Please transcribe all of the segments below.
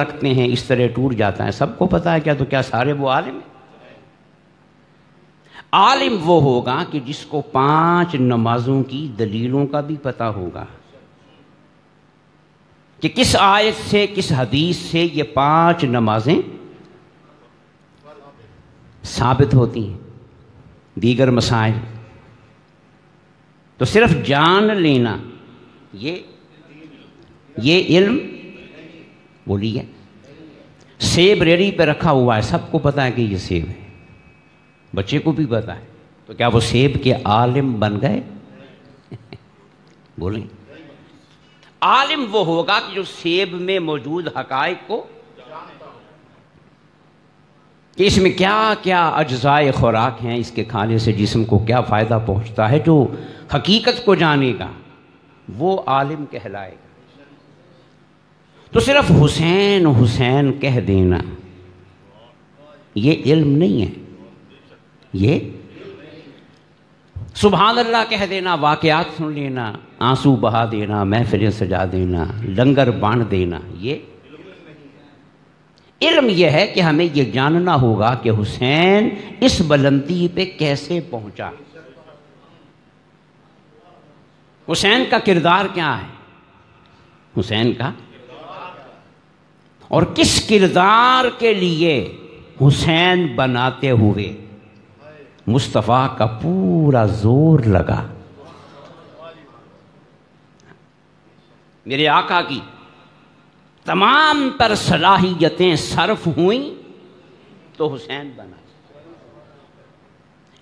رکھتے ہیں، اس طرح ٹوٹ جاتا ہے، سب کو پتہ ہے کیا؟ تو کیا سارے وہ عالم ہیں؟ عالم وہ ہوگا کہ جس کو 5 نمازوں کی دلیلوں کا بھی پتہ ہوگا کہ کس آیت سے، کس حدیث سے یہ 5 نمازیں ثابت ہوتی ہیں، دیگر مسائل۔ تو صرف جان لینا یہ علم بولیے، سیب ریڑھی پہ رکھا ہوا ہے، سب کو پتہ ہے کہ یہ سیب ہے، بچے کو بھی پتہ ہے، تو کیا وہ سیب کے عالم بن گئے؟ بولیں، عالم وہ ہوگا کہ جو سیب میں موجود حقائق کو، کہ اس میں کیا کیا اجزائے خوراک ہیں، اس کے کھانے سے جسم کو کیا فائدہ پہنچتا ہے، جو حقیقت کو جانے گا وہ عالم کہلائے گا۔ تو صرف حسین حسین کہہ دینا یہ علم نہیں ہے، یہ سبحان اللہ کہہ دینا، واقعات سن لینا، آنسو بہا دینا، محفلیں سجا دینا، لنگر بانٹ دینا، یہ علم یہ ہے کہ ہمیں یہ جاننا ہوگا کہ حسین اس بلندی پہ کیسے پہنچا، حسین کا کردار کیا ہے، حسین کا، اور کس کردار کے لیے حسین بناتے ہوئے مصطفیٰ کا پورا زور لگا۔ میرے آقا کی تمام تر صلاحیتیں صرف ہوئیں تو حسین بنا۔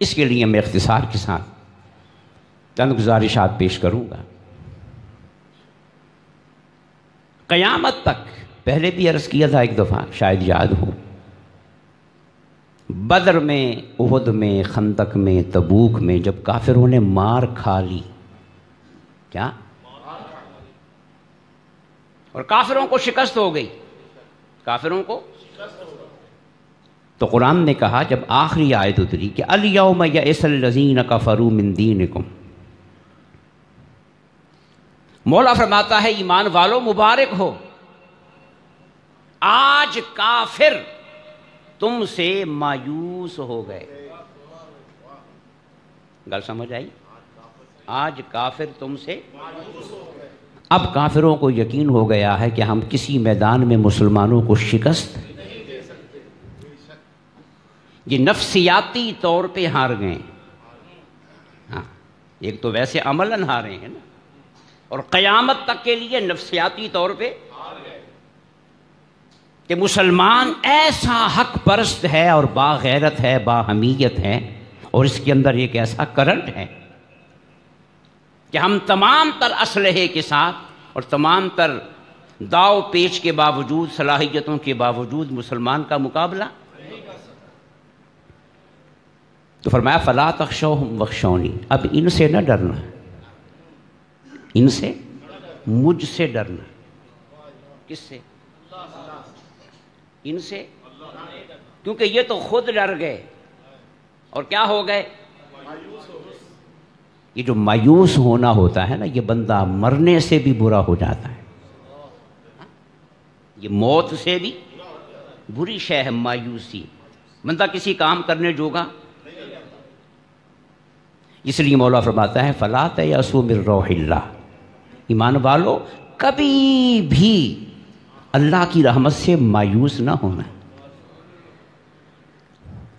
اس کے لیے میں اختصار کے ساتھ چند گزارشات پیش کروں گا۔ قیامت تک، پہلے بھی عرض کیا تھا ایک دفعہ، شاید یاد ہو، بدر میں، احد میں، خندق میں، تبوک میں جب کافروں نے مار کھا لی، کیا؟ اور کافروں کو شکست ہو گئی، کافروں کو، تو قرآن نے کہا جب آخری آیت اتری کہ الیوم یئس الذین کفروا من دینکم، مولا فرماتا ہے ایمان والو مبارک ہو، آج کافر تم سے مایوس ہو گئے۔ گل سمجھ آئی؟ آج کافر تم سے، اب کافروں کو یقین ہو گیا ہے کہ ہم کسی میدان میں مسلمانوں کو شکست، یہ نفسیاتی طور پہ ہار گئے، ہاں ایک تو ویسے عملاً ہارے ہیں نا، اور قیامت تک کے لیے نفسیاتی طور پہ کہ مسلمان ایسا حق پرست ہے اور باغیرت ہے، باحمیت ہے، اور اس کے اندر ایک ایسا کرنٹ ہے کہ ہم تمام تر اسلحے کے ساتھ اور تمام تر داؤ پیچ کے باوجود، صلاحیتوں کے باوجود مسلمان کا مقابلہ۔ تو فرمایا فلا تخشوہم واخشونی، اب ان سے نہ ڈرنا، ان سے، مجھ سے ڈرنا۔ کس سے؟ ان سے، کیونکہ یہ تو خود ڈر گئے اور کیا ہو گئے؟ یہ جو مایوس ہونا ہوتا ہے نا، یہ بندہ مرنے سے بھی برا ہو جاتا ہے، یہ موت سے بھی بری شے ہے مایوسی، بندہ کسی کام کرنے جوگا۔ اس لیے مولا فرماتا ہے فلا تیأسوا من روح اللہ، ایمان والو کبھی بھی اللہ کی رحمت سے مایوس نہ ہونا۔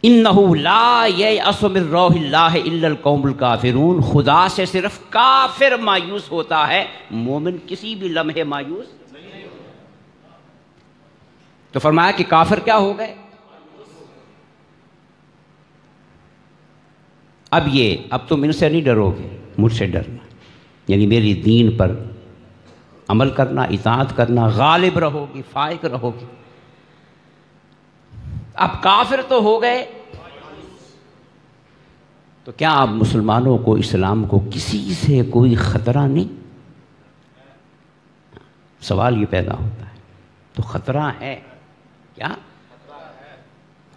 انہ لا ییأس من روح اللہ الا القوم الکافرون، خدا سے صرف کافر مایوس ہوتا ہے، مومن کسی بھی لمحے مایوس۔ تو فرمایا کہ کافر کیا ہو گئے؟ اب تم ان سے نہیں ڈرو گے، مجھ سے ڈرنا، یعنی میری دین پر عمل کرنا، اطاعت کرنا، غالب رہو گی، فائق رہو گی۔ اب کافر تو ہو گئے، تو کیا اب مسلمانوں کو، اسلام کو کسی سے کوئی خطرہ نہیں؟ سوال یہ پیدا ہوتا ہے۔ تو خطرہ ہے کیا؟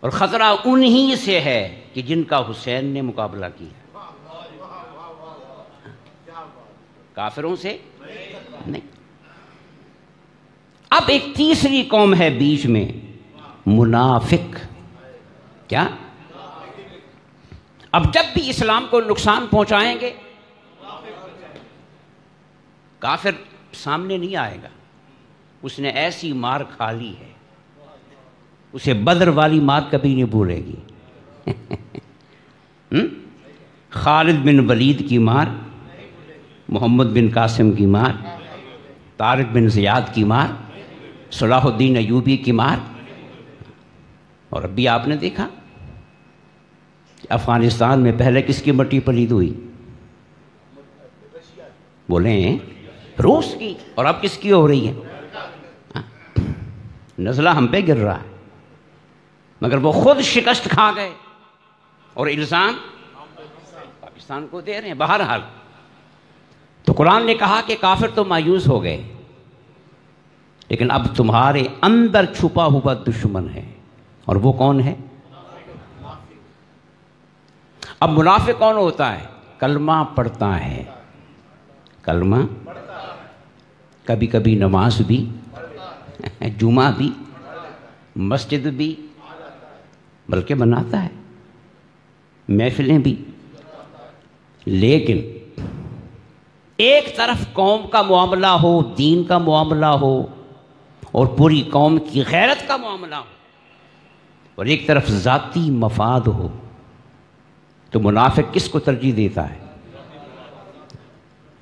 اور خطرہ انہی سے ہے کہ جن کا حسین نے مقابلہ کیا، کافروں سے نہیں۔ اب ایک تیسری قوم ہے بیچ میں، منافق. کیا؟ اب جب بھی اسلام کو نقصان پہنچائیں گے، کافر سامنے نہیں آئے گا. اس نے ایسی مار کھا لی ہے، اسے بدر والی مار کبھی نہیں بھولے گی. خالد بن ولید کی مار، محمد بن قاسم کی مار، طارق بن زیاد کی مار، صلاح الدین ایوبی کی مار. اور ابھی آپ نے دیکھا افغانستان میں پہلے کس کی مٹی پلید ہوئی؟ بولیں روس کی. اور اب کس کی ہو رہی ہے؟ نزلہ ہم پہ گر رہا ہے، مگر وہ خود شکست کھا گئے اور الزام پاکستان کو دے رہے ہیں. بہرحال تو قرآن نے کہا کہ کافر تو مایوس ہو گئے، لیکن اب تمہارے اندر چھپا ہوا دشمن ہے. اور وہ کون ہے؟ اب منافق کون ہوتا ہے؟ کلمہ پڑھتا ہے، کلمہ کبھی کبھی نماز بھی، جمعہ بھی، مسجد بھی، بلکہ بناتا ہے، محفلیں بھی. لیکن ایک طرف قوم کا معاملہ ہو، دین کا معاملہ ہو، اور پوری قوم کی غیرت کا معاملہ ہو، اور ایک طرف ذاتی مفاد ہو، تو منافق کس کو ترجیح دیتا ہے؟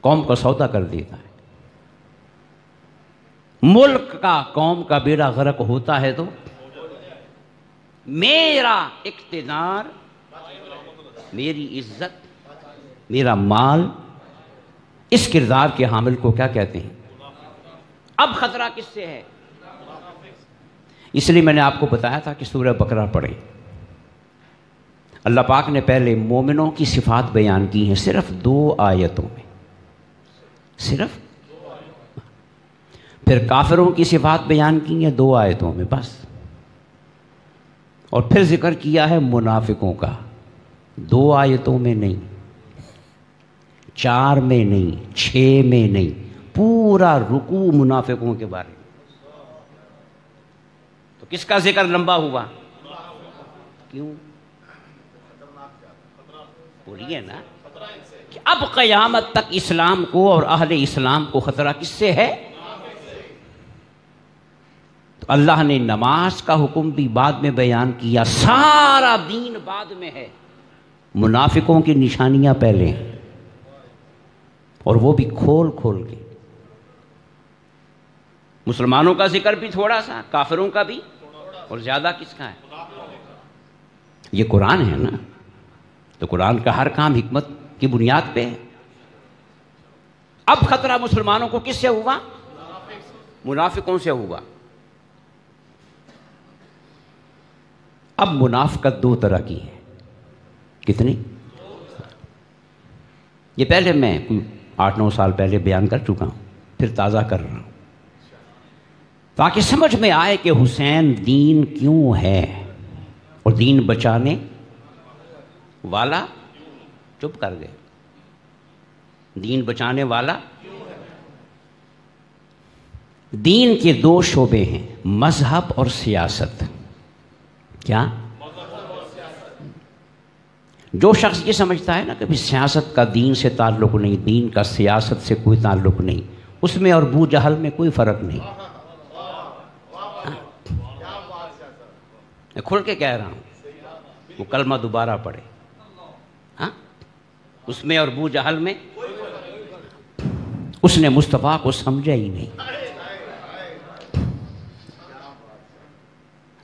قوم کا سودا کر دیتا ہے. ملک کا، قوم کا بیڑا غرق ہوتا ہے تو میرا اقتدار، میری عزت، میرا مال، اس کردار کے حامل کو کیا کہتے ہیں؟ اب خطرہ کس سے ہے؟ اس لیے میں نے آپ کو بتایا تھا کہ سورہ بقرہ پڑھیں. اللہ پاک نے پہلے مومنوں کی صفات بیان کی ہیں صرف 2 آیتوں میں، صرف. پھر کافروں کی صفات بیان کی ہیں 2 آیتوں میں بس. اور پھر ذکر کیا ہے منافقوں کا 2 آیتوں میں نہیں، 4 میں نہیں، 6 میں نہیں، پورا رکوع منافقوں کے بارے میں. تو کس کا ذکر لمبا ہوا؟ کیوں؟ بولیے نا کہ اب قیامت تک اسلام کو اور اہل اسلام کو خطرہ کس سے ہے؟ تو اللہ نے نماز کا حکم بھی بعد میں بیان کیا، سارا دین بعد میں ہے، منافقوں کی نشانیاں پہلے ہیں، اور وہ بھی کھول کھول کے. مسلمانوں کا ذکر بھی تھوڑا سا، کافروں کا بھی، اور زیادہ کس کا ہے؟ یہ قرآن ہے نا، تو قرآن کا ہر کام حکمت کی بنیاد پہ ہے. اب خطرہ مسلمانوں کو کس سے ہوا؟ منافقوں سے ہوا. اب منافقت 2 طرح کی ہے. کتنی؟ یہ پہلے میں کوئی 8-9 سال پہلے بیان کر چکا ہوں، پھر تازہ کر رہا ہوں تاکہ سمجھ میں آئے کہ حسین دین کیوں ہے اور دین بچانے والا. چپ کر گئے. دین بچانے والا. دین کے 2 شعبے ہیں، مذہب اور سیاست. کیا؟ جو شخص یہ سمجھتا ہے نا کہ سیاست کا دین سے تعلق نہیں، دین کا سیاست سے کوئی تعلق نہیں، اس میں اور ابو جہل میں کوئی فرق نہیں. میں کھل کے کہہ رہا ہوں، وہ کلمہ دوبارہ پڑھے. ہاں، اس میں اور ابو جہل میں اس نے مصطفیٰ کو سمجھا ہی نہیں.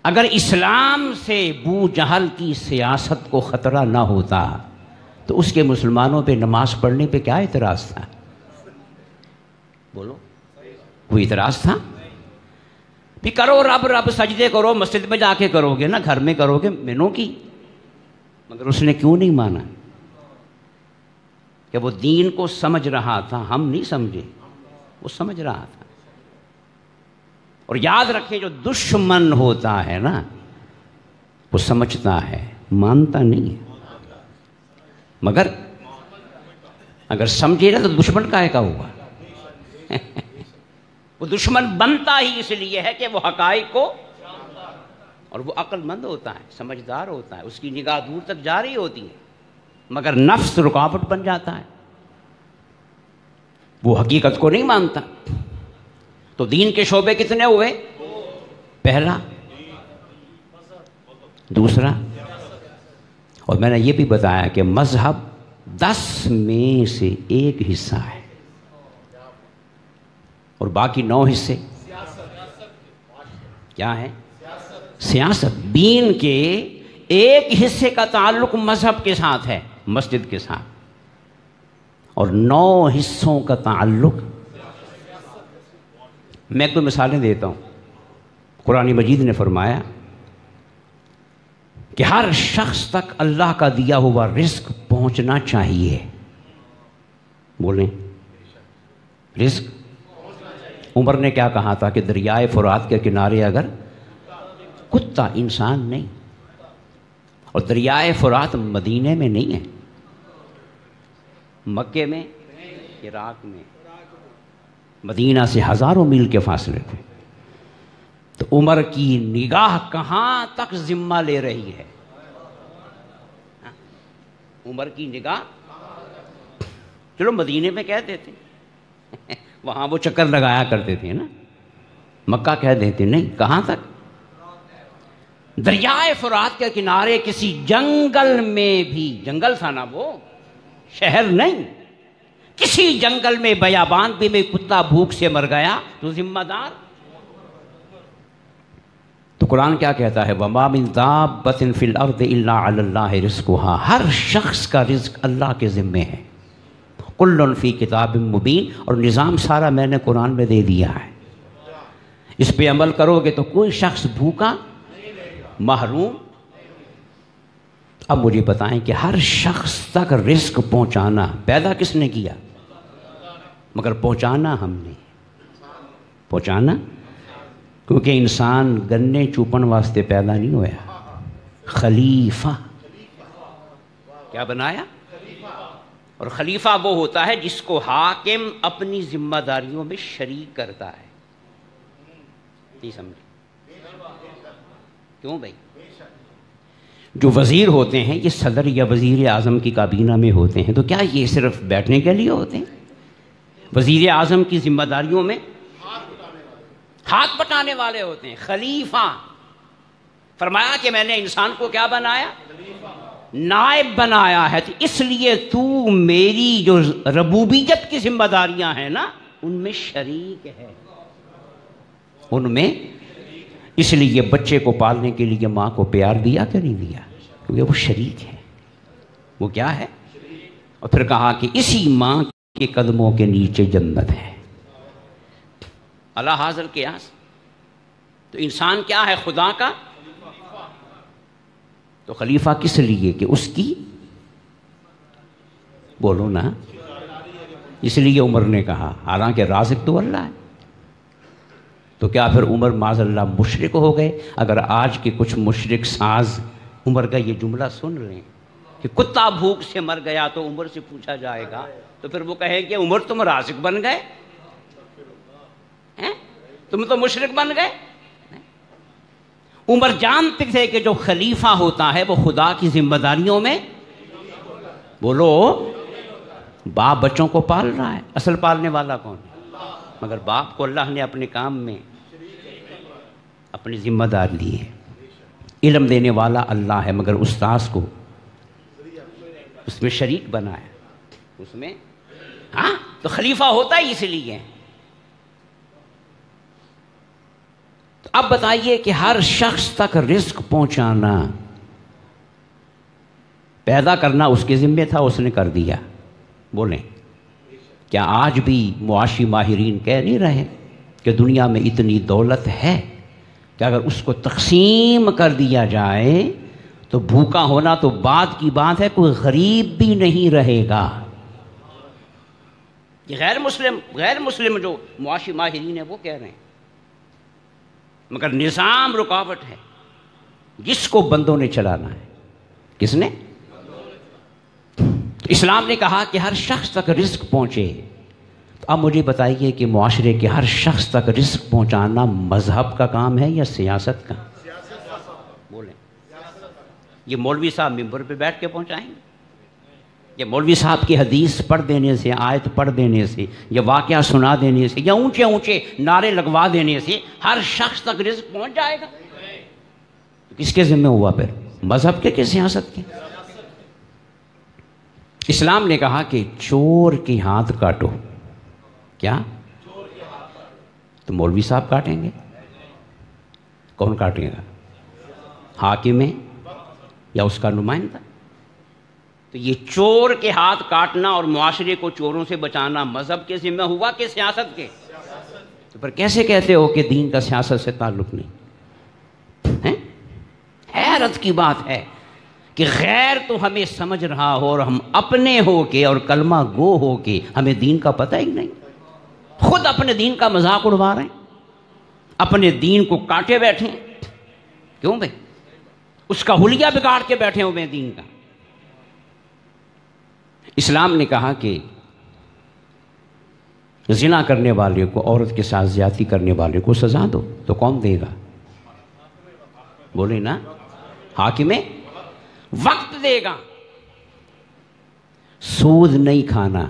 اگر اسلام سے ابو جہل کی سیاست کو خطرہ نہ ہوتا تو اس کے مسلمانوں پہ نماز پڑھنے پہ کیا اعتراض تھا؟ بولو، کوئی اعتراض تھا؟ بھی کرو رب رب، سجدے کرو، مسجد میں جا کے کرو گے نا، گھر میں کرو گے مینوں کی. مگر اس نے کیوں نہیں مانا؟ کہ وہ دین کو سمجھ رہا تھا، ہم نہیں سمجھے، وہ سمجھ رہا تھا. اور یاد رکھیں جو دشمن ہوتا ہے نا وہ سمجھتا ہے، مانتا نہیں ہے. مگر اگر سمجھے نا تو دشمن کا ہوا. وہ دشمن بنتا ہی اس لیے ہے کہ وہ حقائق کو، اور وہ عقل مند ہوتا ہے، سمجھدار ہوتا ہے، اس کی نگاہ دور تک جا رہی ہوتی ہے، مگر نفس رکاوٹ بن جاتا ہے، وہ حقیقت کو نہیں مانتا۔ تو دین کے شعبے کتنے ہوئے؟ پہلا، دوسرا، اور میں نے یہ بھی بتایا کہ مذہب 10 میں سے ایک حصہ ہے، اور باقی 9 حصے کیا ہیں؟ سیاست۔ دین کے ایک حصے کا تعلق مذہب کے ساتھ ہے، مسجد کے ساتھ، اور 9 حصوں کا تعلق۔ میں کوئی مثالیں دیتا ہوں۔ قرآن مجید نے فرمایا کہ ہر شخص تک اللہ کا دیا ہوا رزق پہنچنا چاہیے۔ بولیں، رزق۔ عمر نے کیا کہا تھا کہ دریائے فرات کے کنارے اگر کتا، انسان نہیں، اور دریائے فرات مدینے میں نہیں ہے، مکے میں، عراق میں، مدینہ سے ہزاروں میل کے فاصلے تھے، تو عمر کی نگاہ کہاں تک ذمہ لے رہی ہے؟ عمر کی نگاہ، چلو مدینے میں کہہ دیتے، وہاں وہ چکر لگایا کرتے تھے نا، مکہ کہہ دیتے، نہیں، کہاں تک؟ دریائے فرات کے کنارے کسی جنگل میں بھی، جنگل تھا نا وہ، شہر نہیں، کسی جنگل میں بیابان بھی میں کتا بھوک سے مر گیا تو ذمہ دار؟ تو قرآن کیا کہتا ہے؟ وَمَا مِن دَابَّةٍ فِي الْأَرْضِ إِلَّا عَلَى اللَّهِ رِزْقُهَا۔ ہر شخص کا رزق اللہ کے ذمے ہے، کُلٌّ فِي کتاب مبین، اور نظام سارا میں نے قرآن میں دے دیا ہے، اس پہ عمل کرو گے تو کوئی شخص بھوکا، محروم۔ اب مجھے بتائیں کہ ہر شخص تک رزق پہنچانا پیدا کس نے کیا؟ مگر پہنچانا ہم نے، پہنچانا، کیونکہ انسان گنے چوپن واسطے پیدا نہیں ہوا، خلیفہ کیا بنایا؟ اور خلیفہ وہ ہوتا ہے جس کو حاکم اپنی ذمہ داریوں میں شریک کرتا ہے، نہیں سمجھے؟ کیوں بھائی؟ جو وزیر ہوتے ہیں یہ صدر یا وزیر اعظم کی کابینہ میں ہوتے ہیں، تو کیا یہ صرف بیٹھنے کے لیے ہوتے ہیں؟ وزیر اعظم کی ذمہ داریوں میں ہاتھ بٹانے والے ہوتے ہیں، خلیفہ۔ فرمایا کہ میں نے انسان کو کیا بنایا؟ نائب بنایا ہے، تو اس لیے تو میری جو ربوبیت کی ذمہ داریاں ہیں نا ان میں شریک ہے، ان میں۔ اس لیے بچے کو پالنے کے لیے ماں کو پیار دیا کہ نہیں دیا؟ کیونکہ وہ شریک ہے، وہ کیا ہے؟ اور پھر کہا کہ اسی ماں کے قدموں کے نیچے جنت ہے، اللہ حاضر قیاس۔ تو انسان کیا ہے؟ خدا کا۔ تو خلیفہ کس لیے؟ کہ اس کی، بولو نا، اس لیے عمر نے کہا، حالانکہ رازق تو اللہ ہے۔ تو کیا پھر عمر معاذ اللہ مشرک ہو گئے؟ اگر آج کے کچھ مشرک ساز عمر کا یہ جملہ سن لیں کہ کتا بھوک سے مر گیا تو عمر سے پوچھا جائے گا، تو پھر وہ کہیں کہ عمر تم رازق بن گئے، تم تو مشرک بن گئے۔ عمر جانتے تھے کہ جو خلیفہ ہوتا ہے وہ خدا کی ذمہ داریوں میں، بولو، باپ بچوں کو پال رہا ہے، اصل پالنے والا کون ہے؟ مگر باپ کو اللہ نے اپنے کام میں اپنی ذمہ دار لی ہے۔ علم دینے والا اللہ ہے، مگر استاذ کو اس میں شریک بنایا، اس میں، ہاں، تو خلیفہ ہوتا ہی اس لیے۔ تو اب بتائیے کہ ہر شخص تک رزق پہنچانا، پیدا کرنا اس کے ذمے تھا، اس نے کر دیا۔ بولیں، کیا آج بھی معاشی ماہرین کہہ نہیں رہے کہ دنیا میں اتنی دولت ہے کہ اگر اس کو تقسیم کر دیا جائے تو بھوکا ہونا تو بعد کی بات ہے، کوئی غریب بھی نہیں رہے گا؟ یہ غیر مسلم جو معاشی ماہرین ہیں وہ کہہ رہے ہیں، مگر نظام رکاوٹ ہے جس کو بندوں نے چلانا ہے۔ کس نے؟ اسلام نے کہا کہ ہر شخص تک رزق پہنچے، تو اب مجھے بتائیے کہ معاشرے کے ہر شخص تک رزق پہنچانا مذہب کا کام ہے یا سیاست کا؟ بولیں، یہ مولوی صاحب ممبر پہ بیٹھ کے پہنچائیں گے؟ یا مولوی صاحب کی حدیث پڑھ دینے سے، آیت پڑھ دینے سے، یا واقعہ سنا دینے سے، یا اونچے اونچے نعرے لگوا دینے سے ہر شخص تک رزق پہنچ جائے گا؟ تو کس کے ذمہ ہوا پھر؟ مذہب کے کہ سیاست کے؟ اسلام نے کہا کہ چور کے ہاتھ کاٹو. کیا؟ تو مولوی صاحب کاٹیں گے؟ کون کاٹے گا؟ حاکم یا اس کا نمائندہ؟ تو یہ چور کے ہاتھ کاٹنا اور معاشرے کو چوروں سے بچانا مذہب کے ذمہ ہوا کہ سیاست کے؟ تو پر کیسے کہتے ہو کہ دین کا سیاست سے تعلق نہیں؟ حیرت کی بات ہے کہ غیر تو ہمیں سمجھ رہا ہو اور ہم اپنے ہو کے اور کلمہ گو ہو کے ہمیں دین کا پتہ ہی نہیں، خود اپنے دین کا مذاق اڑوا رہے ہیں، اپنے دین کو کاٹے بیٹھے ہیں. کیوں بھائی؟ اس کا حلیہ بگاڑ کے بیٹھے ہوئے ہیں دین کا. اسلام نے کہا کہ زنا کرنے والے کو، عورت کے ساتھ زیادتی کرنے والے کو سزا دو. تو کون دے گا؟ بولے نا، حاکم وقت دے گا. سود نہیں کھانا.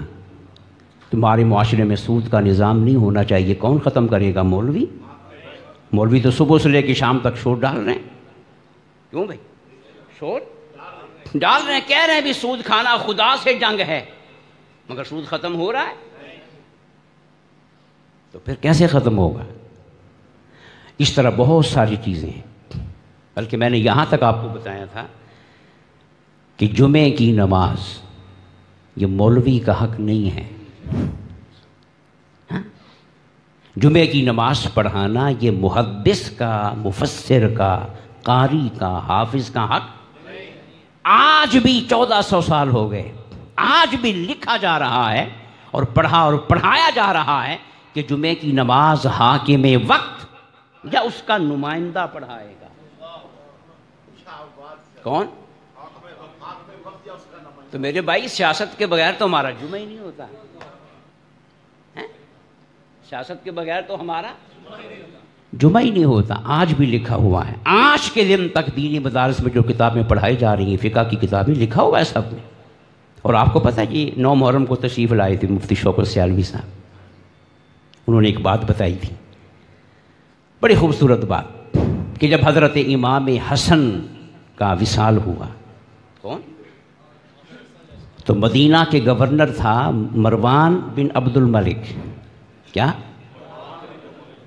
تمہارے معاشرے میں سود کا نظام نہیں ہونا چاہیے. کون ختم کرے گا؟ مولوی. مولوی تو صبح سے لے کے شام تک شور ڈال رہے ہیں. کیوں بھائی؟ شور ڈال رہے ہیں، کہہ رہے ہیں بھی سود کھانا خدا سے جنگ ہے، مگر سود ختم ہو رہا ہے. تو پھر کیسے ختم ہوگا؟ اس طرح بہت ساری چیزیں ہیں. بلکہ میں نے یہاں تک آپ کو بتایا تھا کہ جمعے کی نماز یہ مولوی کا حق نہیں ہے. جمعے کی نماز پڑھانا یہ محدث کا، مفسر کا، قاری کا، حافظ کا حق. آج بھی 1400 سال ہو گئے، آج بھی لکھا جا رہا ہے اور پڑھا اور پڑھایا جا رہا ہے کہ جمعے کی نماز حاکم وقت یا اس کا نمائندہ پڑھائے گا. کون؟ تو میرے بھائی سیاست کے بغیر تو ہمارا جمعہ ہی نہیں ہوتا. سیاست کے بغیر تو ہمارا جمعہ ہی نہیں ہوتا. آج بھی لکھا ہوا ہے. آج کے دن تک دینی مدارس میں جو کتابیں پڑھائی جا رہی ہیں، فقہ کی کتابیں، لکھا ہوا ہے سب میں. اور آپ کو پتہ ہے یہ 9 محرم کو تشریف لائے تھے مفتی شوکت سیالوی صاحب. انہوں نے ایک بات بتائی تھی، بڑی خوبصورت بات، کہ جب حضرت امام حسن کا وصال ہوا. کون؟ تو مدینہ کے گورنر تھا مروان بن عبد الملک. کیا؟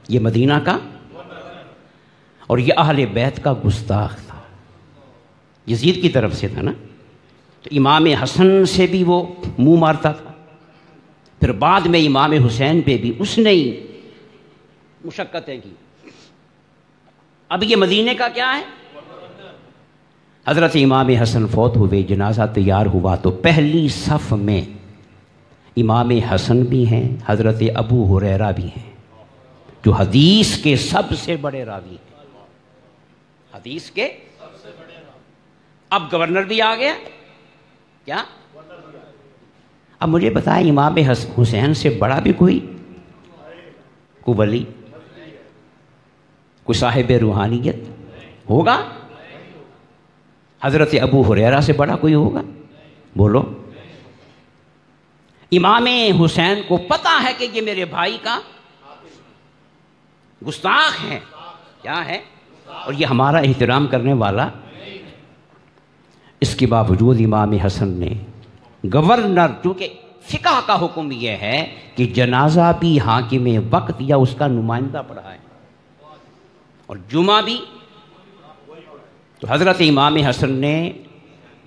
یہ مدینہ کا، اور یہ اہل بیت کا گستاخ تھا، یزید کی طرف سے تھا نا. تو امام حسن سے بھی وہ منہ مارتا تھا. پھر بعد میں امام حسین پہ بھی اس نے ہی مشقتیں کی. اب یہ مدینے کا کیا ہے؟ حضرت امام حسن فوت ہوئے، جنازہ تیار ہوا تو پہلی صف میں امام حسن بھی ہیں، حضرت ابو ہریرہ بھی ہیں، جو حدیث کے سب سے بڑے راوی ہیں. حدیث کے اب گورنر بھی آ گیا. کیا؟ اب مجھے بتائیں، امام حسین سے بڑا بھی کوئی ولی، کوئی صاحب روحانیت ہوگا؟ حضرت ابو ہریرہ سے بڑا کوئی ہوگا؟ بولو. امام حسین کو پتا ہے کہ یہ میرے بھائی کا گستاخ ہے، کیا ہے، اور یہ ہمارا احترام کرنے والا. اس کے باوجود امام حسن نے گورنر، چونکہ فقہ کا حکم یہ ہے کہ جنازہ بھی حاکم وقت یا اس کا نمائندہ پڑھائے، اور جمعہ بھی. تو حضرت امام حسن نے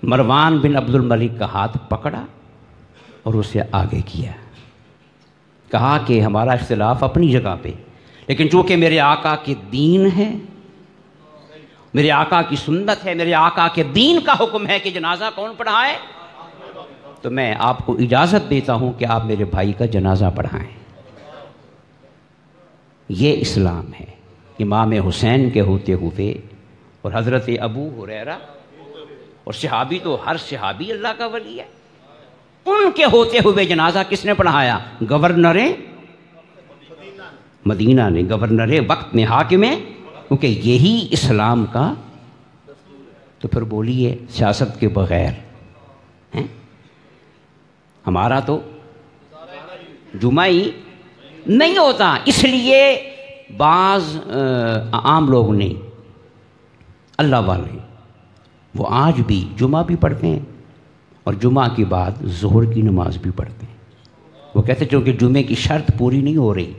مروان بن عبد الملک کا ہاتھ پکڑا اور اسے آگے کیا. کہا کہ ہمارا اختلاف اپنی جگہ پہ، لیکن چونکہ میرے آقا کے دین ہے، میرے آقا کی سنت ہے، میرے آقا کے دین کا حکم ہے کہ جنازہ کون پڑھائے، تو میں آپ کو اجازت دیتا ہوں کہ آپ میرے بھائی کا جنازہ پڑھائیں. یہ اسلام ہے. امام حسین کے ہوتے ہوئے اور حضرت ابو ہریرہ، اور صحابی تو ہر صحابی اللہ کا ولی ہے. ان کے ہوتے ہوئے جنازہ کس نے پڑھایا؟ گورنر مدینہ نے، گورنر وقت نے، حاکم ہے، کیونکہ یہی اسلام کا. تو پھر بولیے سیاست کے بغیر ہیں؟ ہمارا تو جمعہ ہی نہیں ہوتا. اس لیے بعض عام لوگ نے، اللہ والے، وہ آج بھی جمعہ بھی پڑھتے ہیں اور جمعہ کے بعد ظہر کی نماز بھی پڑھتے ہیں. وہ کہتے ہیں چونکہ جمعے کی شرط پوری نہیں ہو رہی،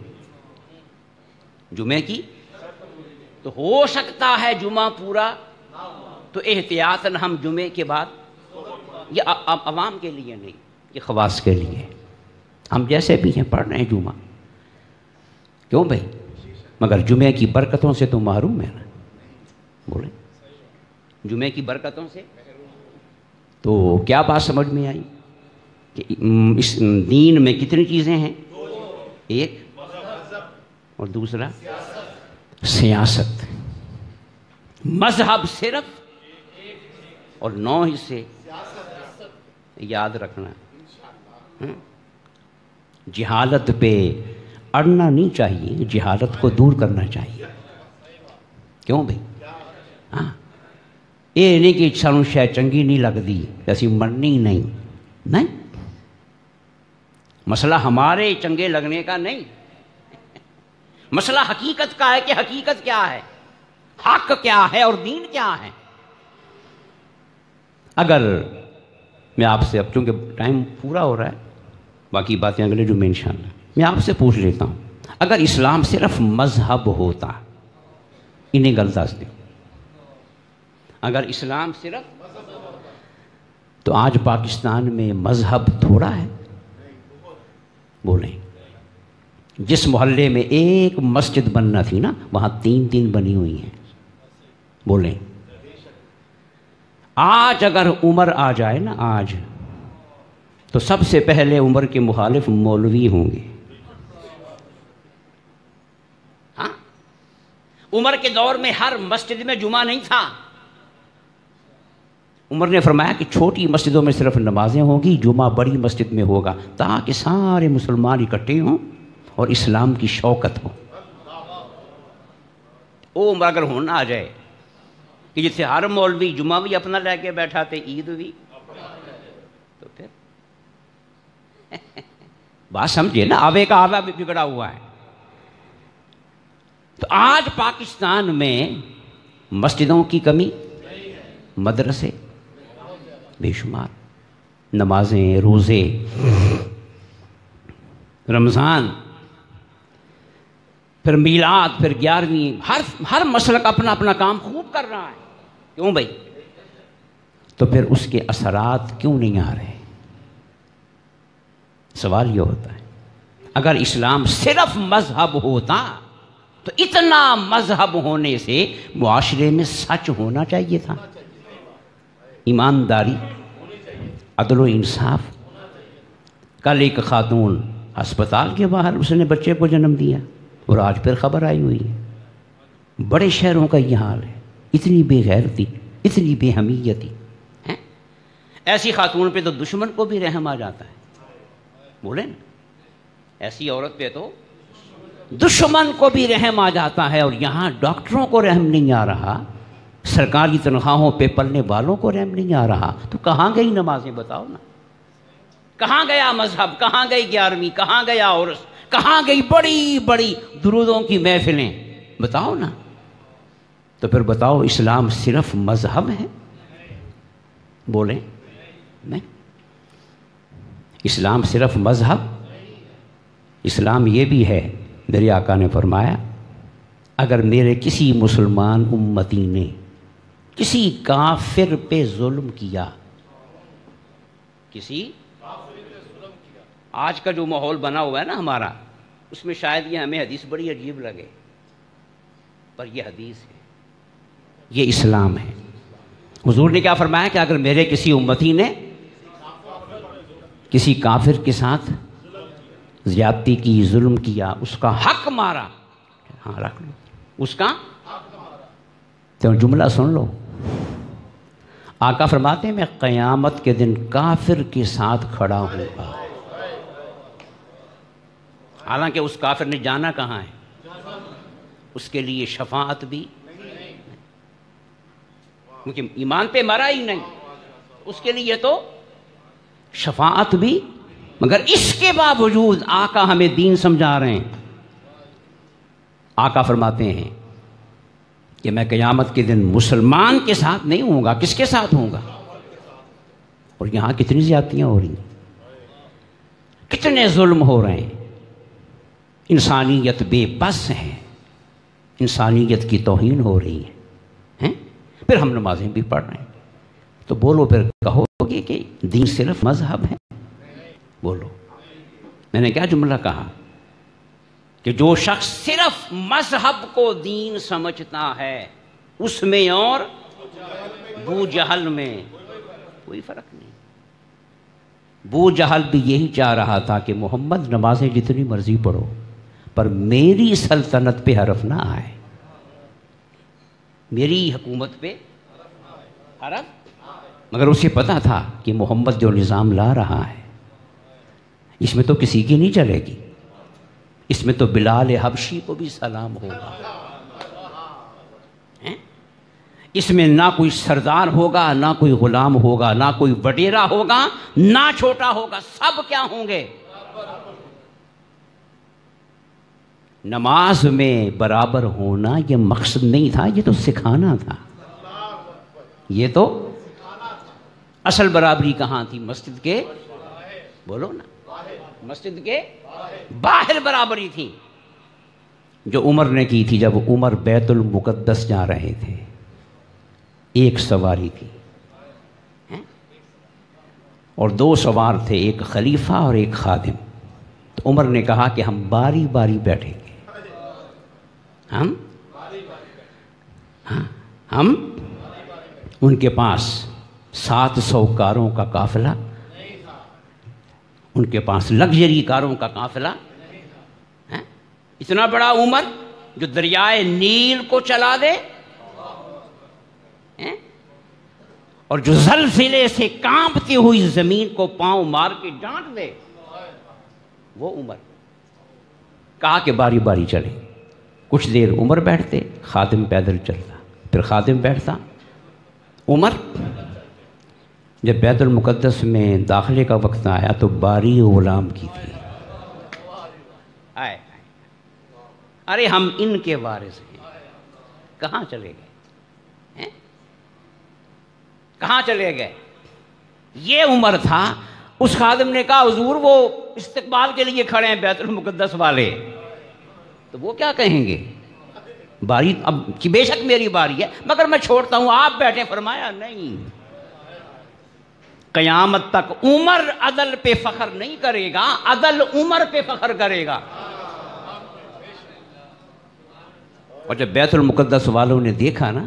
جمعے کی تو ہو سکتا ہے جمعہ پورا، تو احتیاطاً ہم جمعے کے بعد، یہ عوام کے لیے نہیں، یہ خواص کے لیے، ہم جیسے بھی ہیں پڑھ رہے ہیں جمعہ. کیوں بھائی؟ مگر جمعے کی برکتوں سے تو محروم ہے نا. بولیں جمعے کی برکتوں سے. تو کیا بات سمجھ میں آئی کہ اس دین میں کتنی چیزیں ہیں؟ ایک اور دوسرا سیاست. مذہب صرف اور 9 حصے یاد رکھنا. جہالت پہ اڑنا نہیں چاہیے، جہالت کو دور کرنا چاہیے. کیوں بھائی؟ ہاں یہ نہیں کہ سانوں شے چنگی نہیں لگتی اسی مننی نہیں. مسئلہ ہمارے چنگے لگنے کا نہیں، مسئلہ حقیقت کا ہے کہ حقیقت کیا ہے، حق کیا ہے اور دین کیا ہے. اگر میں آپ سے، اب چونکہ ٹائم پورا ہو رہا ہے، باقی باتیں اگلے جمعے انشاءاللہ، میں آپ سے پوچھ لیتا ہوں، اگر اسلام صرف مذہب ہوتا، انہیں گل دس دیں، اگر اسلام صرف، تو آج پاکستان میں مذہب تھوڑا ہے؟ بولیں. جس محلے میں ایک مسجد بننا تھی نا، وہاں 3 بنی ہوئی ہیں. بولیں آج اگر عمر آ جائے نا آج، تو سب سے پہلے عمر کے مخالف مولوی ہوں گے. ہاں عمر کے دور میں ہر مسجد میں جمعہ نہیں تھا. عمر نے فرمایا کہ چھوٹی مسجدوں میں صرف نمازیں ہوں گی، جمعہ بڑی مسجد میں ہوگا، تاکہ سارے مسلمان اکٹھے ہوں اور اسلام کی شوکت ہو. وہ عمر اگر ہونا آ جائے کہ جس سے ہر مولوی جمعہ بھی اپنا لے کے بیٹھا تھے، عید بھی، تو پھر بات سمجھے نا، آوے کا آوہ بھی بگڑا ہوا ہے. تو آج پاکستان میں مسجدوں کی کمی، مدرسے بے شمار، نمازیں، روزے، رمضان، پھر میلاد، پھر 11ویں، ہر مسلک اپنا اپنا کام خوب کر رہا ہے. کیوں بھائی؟ تو پھر اس کے اثرات کیوں نہیں آ رہے؟ سوال یہ ہوتا ہے. اگر اسلام صرف مذہب ہوتا تو اتنا مذہب ہونے سے معاشرے میں سچ ہونا چاہیے تھا، ایمانداری، عدل و انصاف. کل ایک خاتون ہسپتال کے باہر اس نے بچے کو جنم دیا اور آج پھر خبر آئی ہوئی ہے. بڑے شہروں کا یہ حال ہے، اتنی بے غیرتی، اتنی بے حمیتی. ایسی خاتون پہ تو دشمن کو بھی رحم آ جاتا ہے. بولیں نا، ایسی عورت پہ تو دشمن کو بھی رحم آ جاتا ہے. اور یہاں ڈاکٹروں کو رحم نہیں آ رہا، سرکاری تنخواہوں پہ پلنے والوں کو رحم نہیں آ رہا. تو کہاں گئی نمازیں؟ بتاؤ نا. کہاں گیا مذہب؟ کہاں گئی 11ویں؟ کہاں گیا عرس؟ کہاں گئی بڑی بڑی درودوں کی محفلیں؟ بتاؤ نا. تو پھر بتاؤ اسلام صرف مذہب ہے؟ بولیں نہیں. اسلام صرف مذہب، اسلام یہ بھی ہے. میرے آقا نے فرمایا اگر میرے کسی مسلمان امتی نے کسی کافر پہ ظلم کیا، کسی، آج کا جو ماحول بنا ہوا ہے نا ہمارا، اس میں شاید یہ ہمیں حدیث بڑی عجیب لگے، پر یہ حدیث ہے، یہ اسلام ہے. حضور نے کیا فرمایا کہ اگر میرے کسی امتی نے کسی کافر کے ساتھ زیادتی کی، ظلم کیا، اس کا حق مارا، ہاں رکھ لو اس کا، تو جملہ سن لو، آقا فرماتے ہیں میں قیامت کے دن کافر کے ساتھ کھڑا ہوں گا، حالانکہ اس کافر نے جانا کہاں ہے، اس کے لیے شفاعت بھی، کیونکہ ایمان پہ مرا ہی نہیں، اس کے لیے تو شفاعت بھی، مگر اس کے باوجود آقا ہمیں دین سمجھا رہے ہیں۔ آقا فرماتے ہیں کہ میں قیامت کے دن مسلمان کے ساتھ نہیں ہوں گا، کس کے ساتھ ہوں گا؟ اور یہاں کتنی زیادتیاں ہو رہی ہیں، کتنے ظلم ہو رہے ہیں، انسانیت بے بس ہے، انسانیت کی توہین ہو رہی ہے، پھر ہم نمازیں بھی پڑھ رہے ہیں، تو بولو پھر کہو گے کہ دین صرف مذہب ہے؟ بولو، میں نے کیا جملہ کہا کہ جو شخص صرف مذہب کو دین سمجھتا ہے اس میں اور بو جہل میں کوئی فرق نہیں۔ بو جہل بھی یہی چاہ رہا تھا کہ محمد نمازیں جتنی مرضی پڑھو پر میری سلطنت پہ حرف نہ آئے، میری حکومت پہ حرف، مگر اسے پتا تھا کہ محمد جو نظام لا رہا ہے اس میں تو کسی کی نہیں چلے گی، اس میں تو بلال حبشی کو بھی سلام ہوگا، اس میں نہ کوئی سردار ہوگا، نہ کوئی غلام ہوگا، نہ کوئی وڈیرا ہوگا، نہ چھوٹا ہوگا، سب کیا ہوں گے؟ نماز میں برابر ہونا یہ مقصد نہیں تھا، یہ تو سکھانا تھا، یہ تو اصل برابری کہاں تھی؟ مسجد کے، بولو نا، مسجد کے باہر برابری تھی، جو عمر نے کی تھی جب عمر بیت المقدس جا رہے تھے، ایک سواری تھی اور دو سوار تھے، ایک خلیفہ اور ایک خادم، تو عمر نے کہا کہ ہم باری باری بیٹھیں گے، ہم ان کے پاس 700 کاروں کا قافلہ، ان کے پاس لگژری کاروں کا قافلہ، اتنا بڑا عمر جو دریائے نیل کو چلا دے اور جو زلزلے سے کانپتی ہوئی زمین کو پاؤں مار کے ڈانٹ دے، وہ عمر کہا کہ باری باری چلیں، کچھ دیر عمر بیٹھتے، خادم پیدل چلتا، پھر خادم بیٹھتا، عمر جب بیت المقدس میں داخلے کا وقت آیا تو باری غلام کی تھی، آئے ارے ہم ان کے وارث ہیں، کہاں چلے گئے، کہاں چلے گئے؟ یہ عمر تھا۔ اس خادم نے کہا حضور وہ استقبال کے لیے کھڑے ہیں بیت المقدس والے، تو وہ کیا کہیں گے؟ باری اب کہ بے شک میری باری ہے مگر میں چھوڑتا ہوں، آپ بیٹھیں، فرمایا نہیں، قیامت تک عمر عدل پہ فخر نہیں کرے گا، عدل عمر پہ فخر کرے گا۔ اور جب بیت المقدس والوں نے دیکھا نا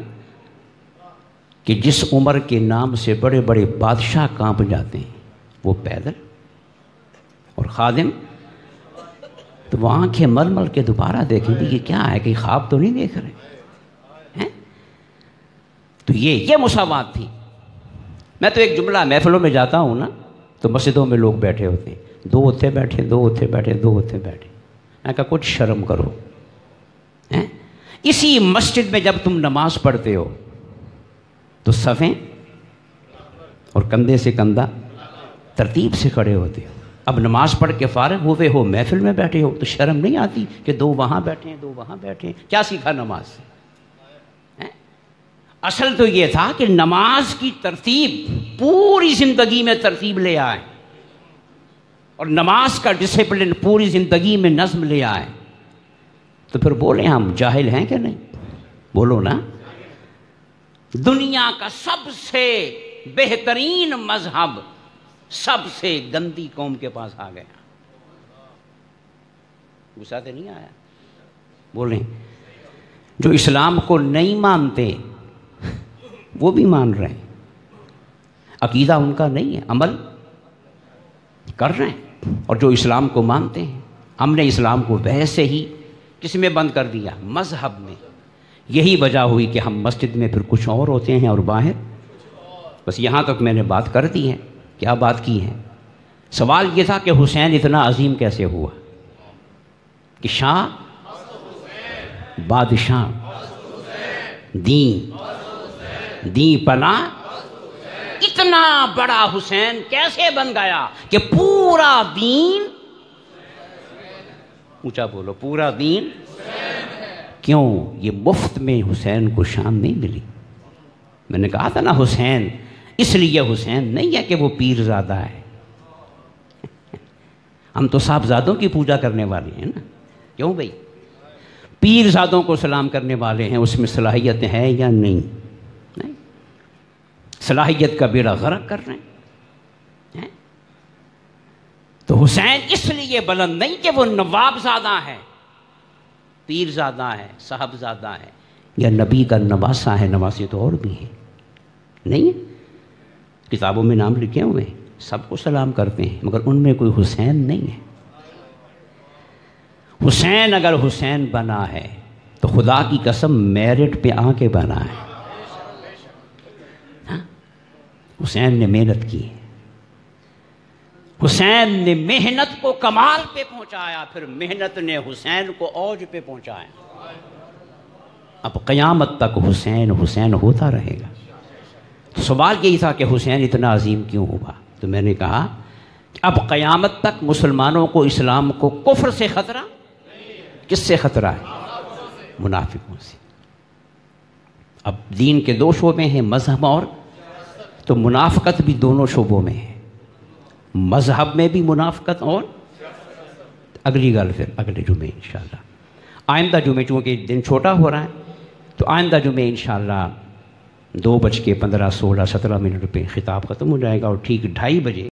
کہ جس عمر کے نام سے بڑے بڑے بادشاہ کانپ جاتے ہیں وہ پیدل، اور خادم، تو وہ آنکھیں مل مل کے دوبارہ دیکھیں بھی یہ کیا ہے، کہ خواب تو نہیں دیکھ رہے ہیں؟ تو یہ مساوات تھی۔ میں تو ایک جملہ محفلوں میں جاتا ہوں نا تو مسجدوں میں لوگ بیٹھے ہوتے ہیں، دو اتھے بیٹھے، دو اتھے بیٹھے، دو اتھے بیٹھے، میں کہا کچھ شرم کرو۔ اسی مسجد میں جب تم نماز پڑھتے ہو تو صفیں اور کندھے سے کندھا ترتیب سے کھڑے ہوتے ہو، اب نماز پڑھ کے فارغ ہوئے ہو، محفل میں بیٹھے ہو، تو شرم نہیں آتی کہ دو وہاں بیٹھے ہیں، دو وہاں بیٹھے ہیں؟ کیا سیکھا نماز سے؟ اصل تو یہ تھا کہ نماز کی ترتیب پوری زندگی میں ترتیب لے آئے، اور نماز کا ڈسپلن پوری زندگی میں نظم لے آئے، تو پھر بولیں ہم جاہل ہیں کہ نہیں؟ بولو نا۔ دنیا کا سب سے بہترین مذہب سب سے گندی قوم کے پاس آ گیا، غصہ تو نہیں آیا؟ بولیں جو اسلام کو نہیں مانتے وہ بھی مان رہے ہیں، عقیدہ ان کا نہیں ہے، عمل کر رہے ہیں، اور جو اسلام کو مانتے ہیں، ہم نے اسلام کو ویسے ہی کس میں بند کر دیا؟ مذہب میں۔ یہی وجہ ہوئی کہ ہم مسجد میں پھر کچھ اور ہوتے ہیں اور باہر بس یہاں تک میں نے بات کر دی ہے. کیا بات کی ہے؟ سوال یہ تھا کہ حسین اتنا عظیم کیسے ہوا کہ شاہ بادشاہ دین پناہ اتنا بڑا حسین کیسے بن گیا کہ پورا دین، اونچا بولو، پورا دین. کیوں؟ یہ مفت میں حسین کو شان نہیں ملی. میں نے کہا تھا نا، حسین اس لیے حسین نہیں ہے کہ وہ پیر زادہ ہے. ہم تو صاحبزادوں کی پوجا کرنے والے ہیں نا. کیوں بھائی؟ پیر زادوں کو سلام کرنے والے ہیں، اس میں صلاحیت ہے یا نہیں؟ نہیں. صلاحیت کا بیڑا غرق کر رہے ہیں. تو حسین اس لیے بلند نہیں کہ وہ نواب زادہ ہے، پیر زادہ ہے، صاحب زادہ ہے، یا نبی کا نواسا ہے. نواسے تو اور بھی ہیں، نہیں؟ کتابوں میں نام لکھے ہوئے ہیں، سب کو سلام کرتے ہیں، مگر ان میں کوئی حسین نہیں ہے. حسین اگر حسین بنا ہے تو خدا کی قسم میرٹ پہ آ کے بنا ہے. حسین نے محنت کی، حسین نے محنت کو کمال پہ پہنچایا، پھر محنت نے حسین کو اوج پہ پہنچایا. اب قیامت تک حسین حسین ہوتا رہے گا. تو سوال یہی تھا کہ حسین اتنا عظیم کیوں ہوا؟ تو میں نے کہا کہ اب قیامت تک مسلمانوں کو، اسلام کو کفر سے خطرہ، کس سے خطرہ ہے؟ منافقوں سے. اب دین کے دو شعبے ہیں، مذہب اور، تو منافقت بھی دونوں شعبوں میں ہے. مذہب میں بھی منافقت، اور اگلی گل پھر اگلے جمعے انشاءاللہ. آئندہ جمعے چونکہ دن چھوٹا ہو رہا ہے تو آئندہ جمعے انشاءاللہ 2:15 16 17 پہ خطاب ختم ہو جائے گا، اور ٹھیک 2:30 بجے